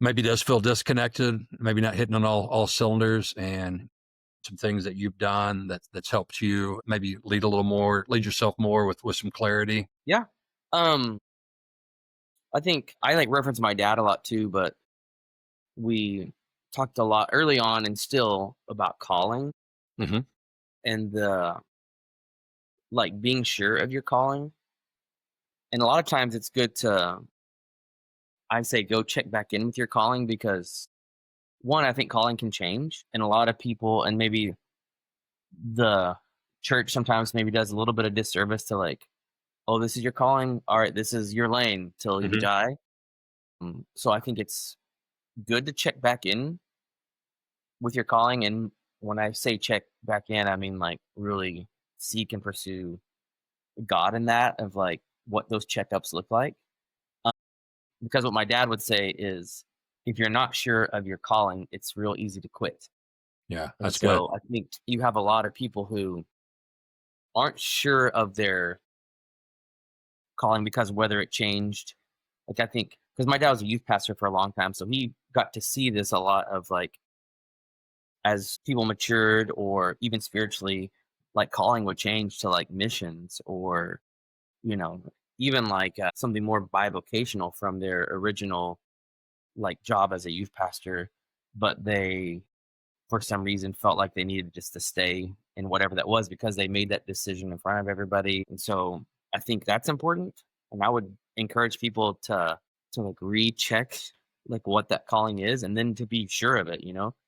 A: maybe does feel disconnected, maybe not hitting on all cylinders, and some things that you've done that's helped you maybe lead yourself more with some clarity?
B: Yeah. Um, I think I like reference my dad a lot too, but we talked a lot early on and still about calling
A: Mm-hmm.
B: and the like being sure of your calling. And a lot of times it's good to I say go check back in with your calling because one, I think calling can change. And a lot of people and maybe the church sometimes maybe does a little bit of disservice to like, oh, this is your calling. All right, this is your lane till you
A: Mm-hmm.
B: die. So I think it's good to check back in with your calling. And when I say check back in, I mean like really seek and pursue God in that of like what those checkups look like. Um, because what my dad would say is if you're not sure of your calling, it's real easy to quit.
A: Yeah,
B: And
A: that's good.
B: so I think you have a lot of people who aren't sure of their calling because whether it changed. Like I think because my dad was a youth pastor for a long time, so he got to see this a lot of like as people matured or even spiritually, like calling would change to like missions or you know even like something more bivocational from their original like job as a youth pastor, but they for some reason felt like they needed just to stay in whatever that was because they made that decision in front of everybody. And so I think that's important. And I would encourage people to like recheck like what that calling is and then to be sure of it,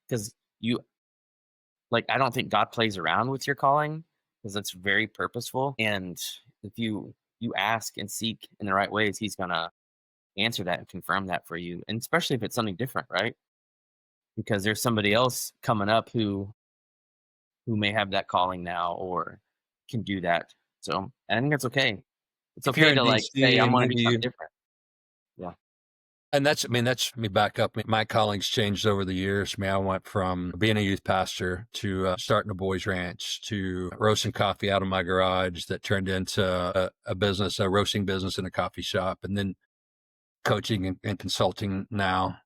B: because you like I don't think God plays around with your calling because it's very purposeful. And if you ask and seek in the right ways, he's gonna answer that and confirm that for you. And especially if it's something different, right? Because there's somebody else coming up who may have that calling now or can do that. So I think that's okay. It's
A: If you're
B: okay
A: in
B: to like say,
A: DC
B: I'm
A: and
B: gonna do
A: maybe
B: something different. Yeah.
A: and that's let me back up. My callings changed over the years. I mean, I went from being a youth pastor to starting a boys ranch to roasting coffee out of my garage that turned into a business, a roasting business and a coffee shop, and then coaching and consulting now.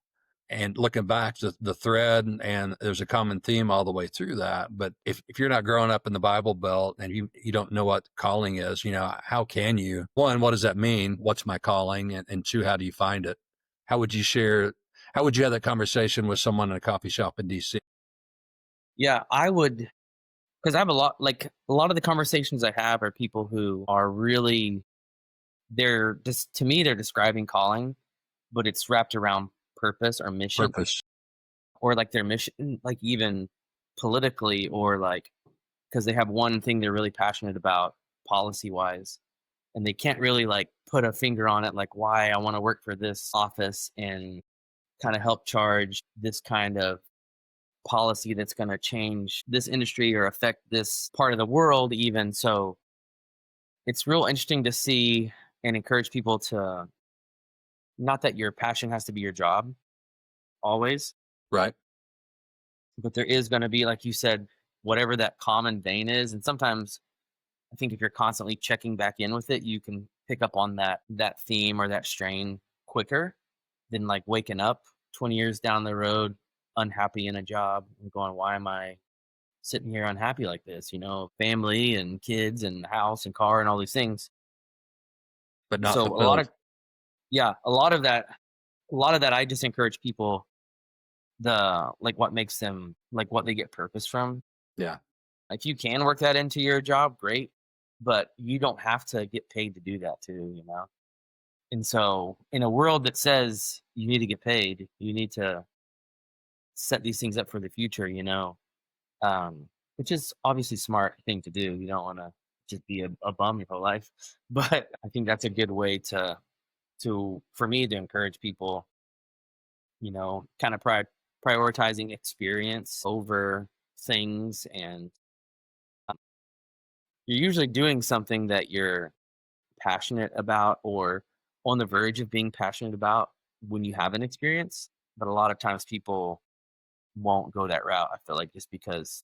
A: And looking back, the thread and there's a common theme all the way through that. But if you're not growing up in the Bible Belt and you don't know what calling is, how can you? One, what does that mean? What's my calling? And two, how do you find it? How would you share? How would you have that conversation with someone in a coffee shop in DC?
B: Yeah, I would because I have a lot of the conversations I have are people who are really they're just to me they're describing calling, but it's wrapped around purpose or mission
A: Purpose.
B: or like their mission, like even politically or like because they have one thing they're really passionate about policy wise and they can't really like put a finger on it like why I want to work for this office and kind of help charge this kind of policy that's going to change this industry or affect this part of the world even. So it's real interesting to see and encourage people to not that your passion has to be your job always,
A: Right.
B: but there is going to be like you said whatever that common vein is. And sometimes I think if you're constantly checking back in with it, you can pick up on that theme or that strain quicker than like waking up 20 years down the road unhappy in a job and going, why am I sitting here unhappy like this, family and kids and house and car and all these things.
A: but not
B: So a lot
A: fulfilled.
B: of yeah, a lot of that I just encourage people what makes them like what they get purpose from.
A: Yeah.
B: If you can work that into your job, great, but you don't have to get paid to do that too. And so in a world that says you need to get paid, you need to set these things up for the future, which is obviously smart thing to do. You don't want to just be a bum your whole life, but I think that's a good way to for me to encourage people, kind of prioritizing experience over things, and um, you're usually doing something that you're passionate about or on the verge of being passionate about when you have an experience. But a lot of times people won't go that route. I feel like just because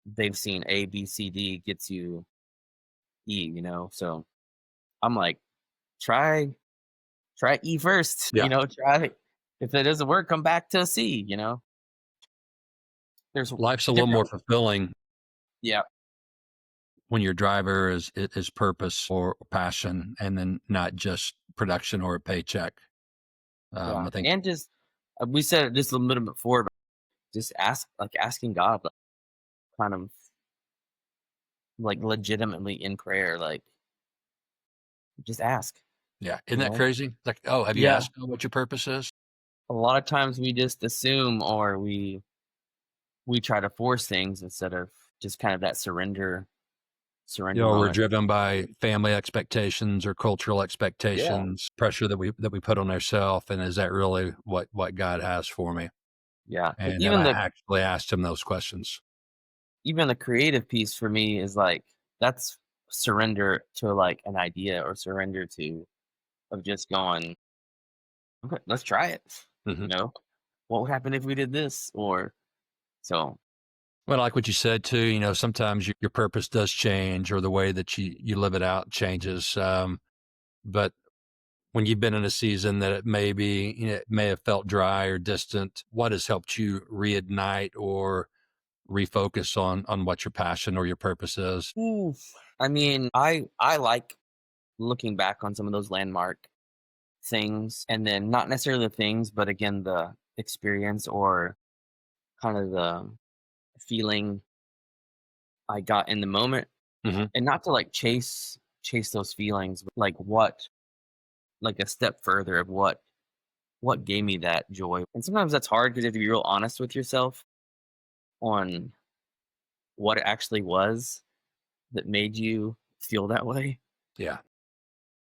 B: they've seen A, B, C, D gets you E. So I'm like, try try E first.
A: Yeah.
B: Try if it doesn't work, come back to C. There's
A: Life's a little more
B: different
A: fulfilling
B: yeah,
A: when your driver is purpose or passion, and then not just production or a paycheck.
B: yeah.
A: I think,
B: And just we said it just a little bit before, but just asking God, like, kind of like legitimately in prayer, like just ask,
A: yeah.
B: you
A: Isn't that
B: know?
A: crazy? Like, oh, have you
B: Yeah.
A: asked God what your purpose is?
B: A lot of times we just assume or we try to force things instead of just kind of that surrender
A: We're
B: moment.
A: driven by family expectations or cultural
B: Yeah.
A: expectations, pressure that we put on ourselves. And is that really what God has for me?
B: Yeah. 'Cause
A: And have
B: even
A: I
B: the
A: actually asked him those questions?
B: even the creative piece for me is like that's surrender to like an idea or surrender to of just going, okay, let's try it.
A: Hmm.
B: You know, what would happen if we did this? Or so
A: Well, like what you said too, sometimes your purpose does change, or the way that you live it out changes. But when you've been in a season that it may have felt dry or distant, what has helped you reignite or refocus on what your passion or your purpose is?
B: oof. I mean, I like looking back on some of those landmark things and then not necessarily the things, but again the experience or kind of the feeling I got in the moment,
A: Hmm.
B: and not to like chase those feelings, but like a step further of what gave me that joy. And sometimes that's hard because you have to be real honest with yourself on what it actually was that made you feel that way.
A: Yeah.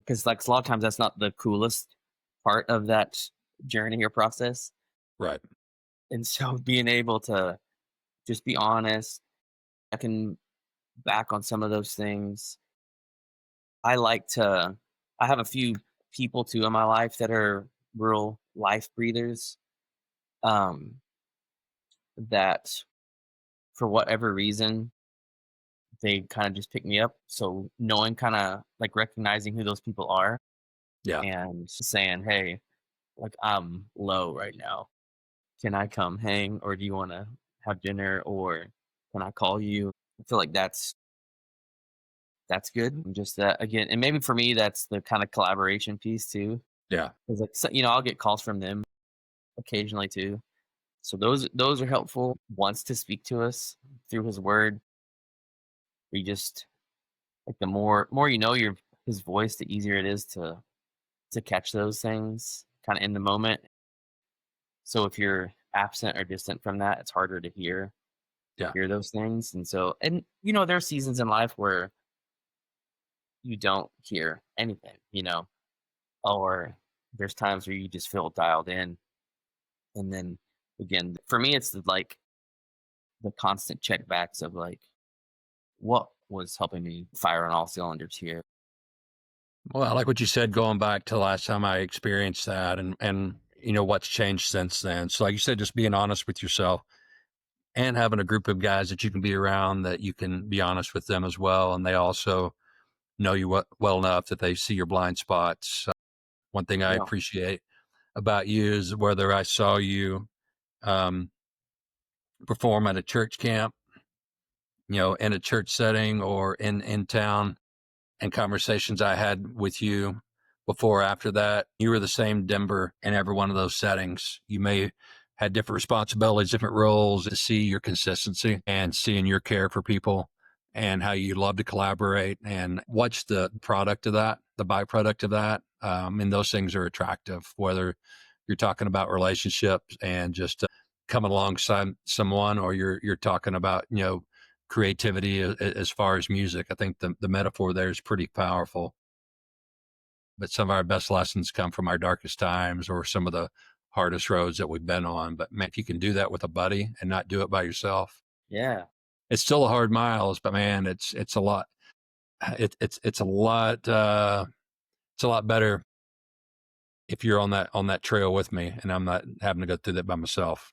B: Because like a lot of times that's not the coolest part of that journey or process.
A: Right.
B: And so being able to just be honest, I can back on some of those things. I like to I have a few people too in my life that are real life breathers, um, that for whatever reason, they kinda just pick me up. So knowing kinda like recognizing who those people are
A: Yeah.
B: and saying, "Hey, like, I'm low right now. Can I come hang, or do you wanna have dinner, or can I call you?" I feel like that's good. And just that again, and maybe for me, that's the kinda collaboration piece too.
A: Yeah.
B: 'Cause, like, I'll get calls from them occasionally too. So those are helpful. Wants to speak to us through his word. We just like the more you know your his voice, the easier it is to catch those things kind of in the moment. So if you're absent or distant from that, it's harder to
A: Yeah.
B: hear those things. And so there are seasons in life where you don't hear anything, or there's times where you just feel dialed in. And then again, for me it's the constant checkbacks of like what was helping me fire on all cylinders here.
A: Well, I like what you said, going back to the last time I experienced that, and what's changed since then. So like you said, just being honest with yourself and having a group of guys that you can be around, that you can be honest with them as well. And they also know you well enough that they see your blind spots. One thing I
B: Yeah.
A: appreciate about you is whether I saw you um, perform at a church camp, in a church setting or in town, and conversations I had with you before or after that, you were the same Denver in every one of those settings. You may had different responsibilities, different roles, to see your consistency and seeing your care for people and how you love to collaborate and watch the product of that, the byproduct of that. And those things are attractive, whether you're talking about relationships and just coming alongside someone, or you're talking about, creativity as far as music. I think the metaphor there is pretty powerful. But some of our best lessons come from our darkest times or some of the hardest roads that we've been on. But man, if you can do that with a buddy and not do it by yourself,
B: Yeah.
A: it's still a hard miles, but man, it's a lot. It's a lot. It's a lot better if you're on that trail with me, and I'm not having to go through that by myself.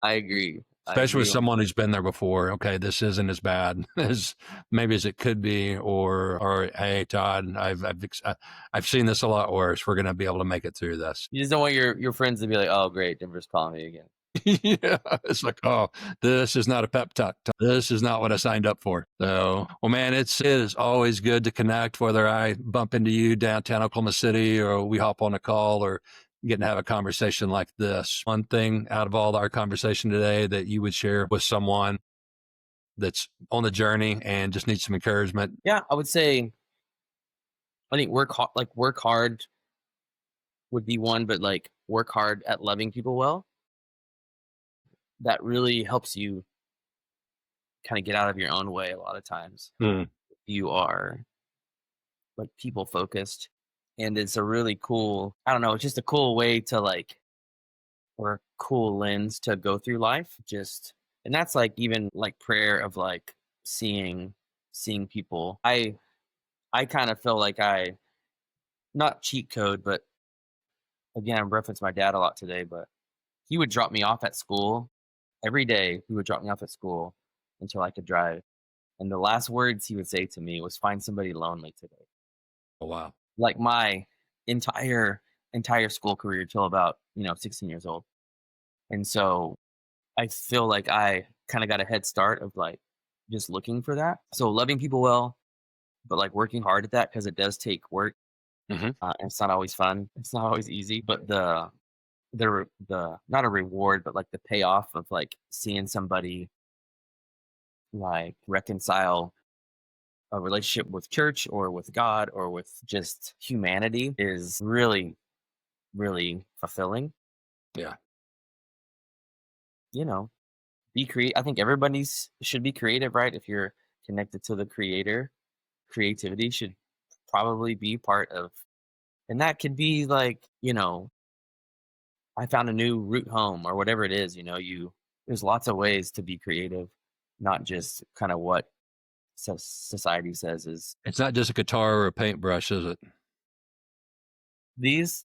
B: I agree. I
A: Especially with
B: agree.
A: someone who's been there before. Okay, this isn't as bad as maybe as it could be, or hey, Todd, I've seen this a lot worse. We're going to be able to make it through this.
B: You just don't want your friends to be like, oh, great, Denver's calling me again.
A: Yeah, it's like, oh, this is not a pep talk. This is not what I signed up for. So, well, man, it is always good to connect, whether I bump into you downtown Oklahoma City or we hop on a call or getting to have a conversation like this. One thing out of all our conversation today that you would share with someone that's on the journey and just needs some encouragement.
B: Yeah, I would say, I think work hard would be one, but like work hard at loving people well. That really helps you kind of get out of your own way a lot of times.
A: Hmm.
B: You are like people focused, and it's a really cool, I don't know, it's just a cool way to like, or a cool lens to go through life. Just, and that's like even like prayer of like seeing people. I kind of feel like I, not cheat code, but again, I reference my dad a lot today, but he would drop me off at school every day. He would drop me off at school until I could drive. And the last words he would say to me was, find somebody lonely today.
A: Oh, wow.
B: Like my entire school career till about, 16 years old. And so I feel like I kind of got a head start of like just looking for that. So loving people well, but like working hard at that, because it does take work.
A: Mm-hmm.
B: And it's not always fun. It's not always easy, but the not a reward, but like the payoff of like seeing somebody like reconcile a relationship with church or with God or with just humanity is really, really fulfilling.
A: Yeah.
B: Be creative. I think everybody's should be creative, right? If you're connected to the creator, creativity should probably be part of, and that could be like, I found a new route home or whatever it is, there's lots of ways to be creative, not just kind of what society says is
A: It's not just a guitar or a paintbrush, is it?
B: these.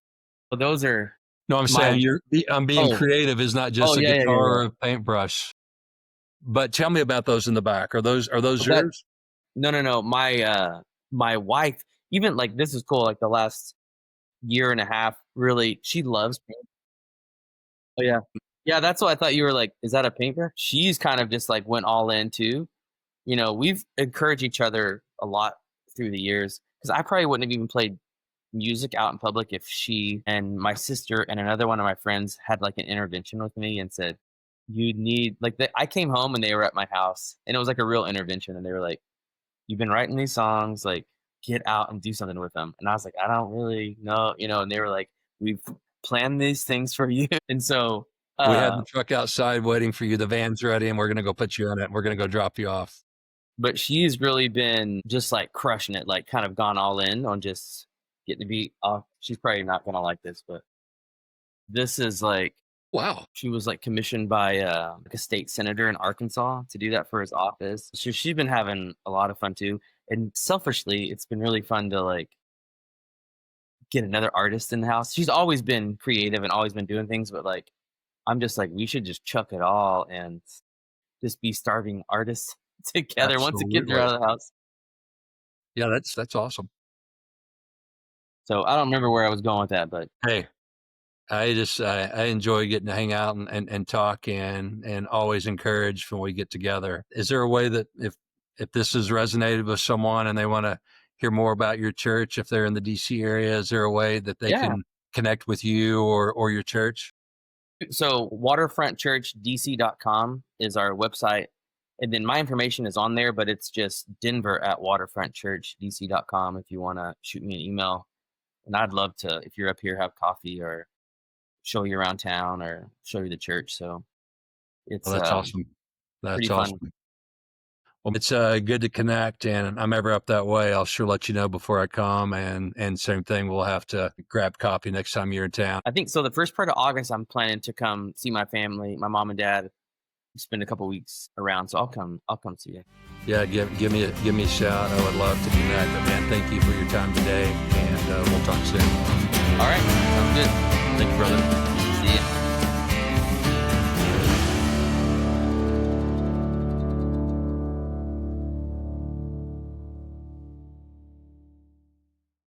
B: But those are
A: No, I'm saying I'm being
B: oh,
A: creative is not just a
B: yeah,
A: guitar
B: yeah, yeah.
A: or a paintbrush. But tell me about those in the back. Are those
B: That
A: yours?
B: no. My wife, even like this is cool. Like the last year and a half, really, she loves paint. Oh yeah, yeah. That's what I thought you were like. Is that a paintbrush? She's kind of just like went all in too. We've encouraged each other a lot through the years, because I probably wouldn't have even played music out in public if she and my sister and another one of my friends had like an intervention with me and said, you need like I came home and they were at my house, and it was like a real intervention, and they were like, you've been writing these songs, like get out and do something with them. And I was like, I don't really know, and they were like, we've planned these things for you. And so
A: We had the truck outside waiting for you. The van's ready, and we're going to go put you in it. And we're going to go drop you off.
B: but she's really been just like crushing it, like kind of gone all in on just getting to be off. She's probably not gonna like this, but this is like,
A: Wow.
B: she was like commissioned by like a state senator in Arkansas to do that for his office. So she's been having a lot of fun too. And selfishly, it's been really fun to like get another artist in the house. She's always been creative and always been doing things, but like I'm just like, we should just chuck it all and just be starving artists together once the kids are out of the house.
A: Yeah, that's awesome.
B: So I don't remember where I was going with that, but
A: Hey, I enjoy getting to hang out and talk and always encourage when we get together. Is there a way that if this has resonated with someone and they want to hear more about your church, if they're in the DC area, is there a way that they
B: Yeah.
A: can connect with you or your church?
B: So waterfrontchurchdc.com is our website. And then my information is on there, but it's just Denver at waterfrontchurchdc.com if you want to shoot me an email. And I'd love to, if you're up here, have coffee or show you around town or show you the church. So it's
A: Well, that's awesome. That's
B: pretty
A: awesome.
B: fun.
A: Well, it's good to connect, and I'm ever up that way, I'll sure let you know before I come. And same thing, we'll have to grab coffee next time you're in town.
B: I think so. The first part of August, I'm planning to come see my family, my mom and dad, spend a couple weeks around. So I'll come see you.
A: Yeah, give me a shout. I would love to connect. But man, thank you for your time today, and we'll talk soon.
B: All right. Sounds good.
A: Thank you, brother.
B: See you.